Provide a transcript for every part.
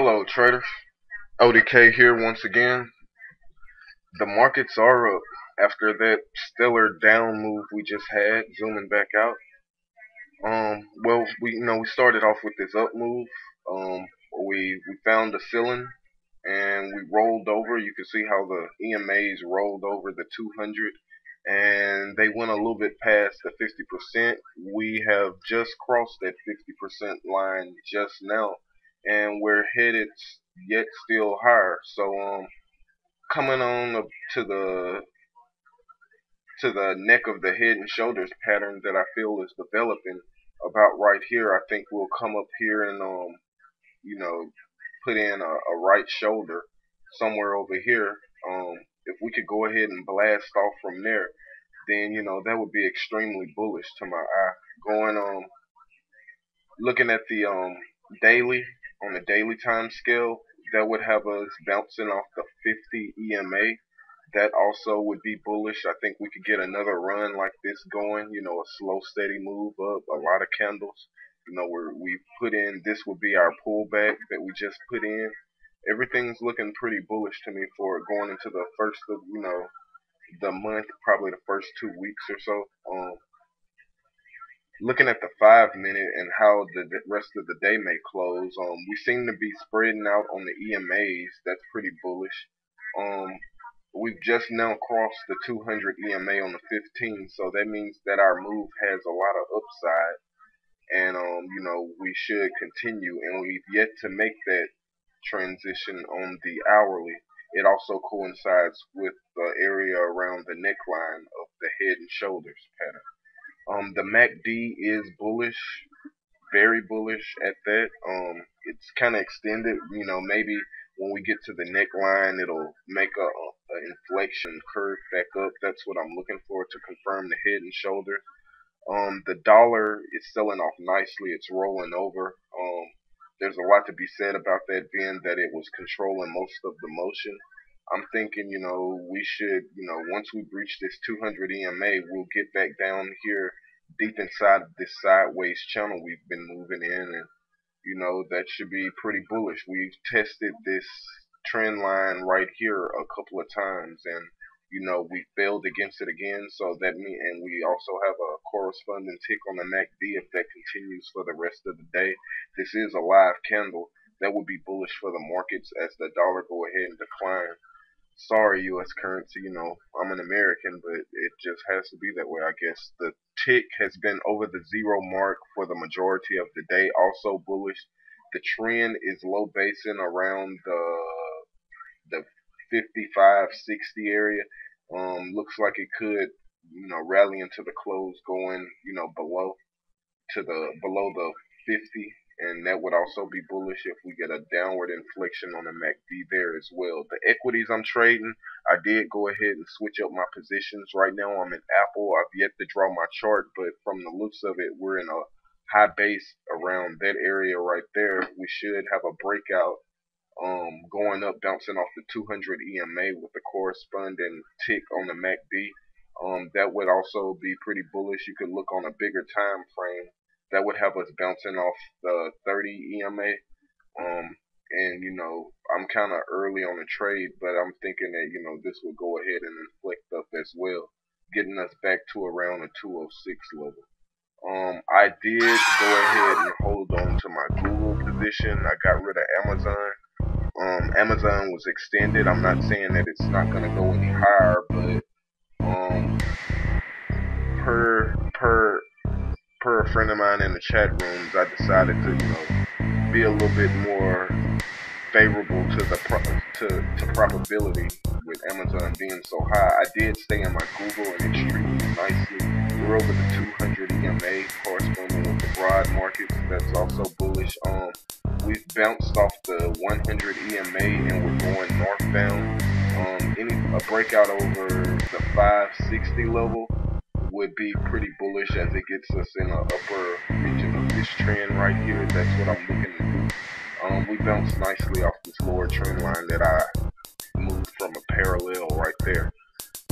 Hello, traders. ODK here once again. The markets are up after that stellar down move we just had, zooming back out. Well, we started off with this up move. Um, we found the ceiling and we rolled over. You can see how the EMAs rolled over the 200, and they went a little bit past the 50%. We have just crossed that 50% line just now, and we're headed yet still higher. So coming on up to the neck of the head and shoulders pattern that I feel is developing about right here. I think we'll come up here and you know put in a right shoulder somewhere over here. If we could go ahead and blast off from there, then that would be extremely bullish to my eye. Going looking at the daily on the daily time scale, that would have us bouncing off the 50 EMA. That also would be bullish. I think we could get another run like this going, a slow, steady move up, a lot of candles. Where we put in, this would be our pullback that we just put in. Everything's looking pretty bullish to me for going into the first of, the month, probably the first 2 weeks or so. Looking at the 5 minute and how the rest of the day may close, we seem to be spreading out on the EMAs. That's pretty bullish. We've just now crossed the 200 EMA on the 15, so that means that our move has a lot of upside, and we should continue. And we've yet to make that transition on the hourly. It also coincides with the area around the neckline of the head and shoulders pattern. The MACD is bullish, very bullish at that. It's kind of extended. Maybe when we get to the neckline, it'll make a inflection curve back up. That's what I'm looking for to confirm the head and shoulders. The dollar is selling off nicely. It's rolling over. There's a lot to be said about that, being that it was controlling most of the motion. I'm thinking, we should, once we breach this 200 EMA, we'll get back down here deep inside of this sideways channel we've been moving in, and that should be pretty bullish. We've tested this trend line right here a couple of times, and we failed against it again. So and we also have a corresponding tick on the MACD. If that continues for the rest of the day, this is a live candle. That would be bullish for the markets as the dollar go ahead and decline. Sorry, U.S. currency, I'm an American, but it just has to be that way, I guess. The tick has been over the zero mark for the majority of the day, also bullish. The trend is low basing around the 55, 60 area. Looks like it could, rally into the close going, below the 50, and that would also be bullish if we get a downward inflection on the MACD there as well. The equities I'm trading, I did go ahead and switch up my positions. Right now I'm in Apple. I've yet to draw my chart, but from the looks of it, we're in a high base around that area right there. We should have a breakout going up, bouncing off the 200 EMA with the corresponding tick on the MACD. That would also be pretty bullish. You could look on a bigger time frame. That would have us bouncing off the 30 EMA. And I'm kind of early on the trade, but I'm thinking that this will go ahead and inflect up as well, getting us back to around the 206 level. I did go ahead and hold on to my Google position. I got rid of Amazon. Amazon was extended. I'm not saying that it's not gonna go any higher, but per per per a friend of mine in the chat rooms, I decided to be a little bit more favorable to to probability with Amazon being so high. I did stay in my Google and extremely nicely. We're over the 200 EMA corresponding with the broad markets. That's also bullish. We've bounced off the 100 EMA and we're going northbound. A breakout over the 560 level would be pretty bullish as it gets us in the upper region of this trend right here. That's what I'm looking to do. We bounced nicely off this lower trend line that I moved from a parallel right there.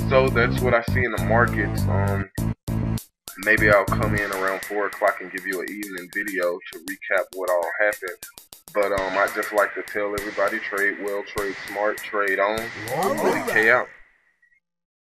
So that's what I see in the markets. Maybe I'll come in around 4 o'clock and give you an evening video to recap what all happened. But I just like to tell everybody, trade well, trade smart, trade on. Willie K out.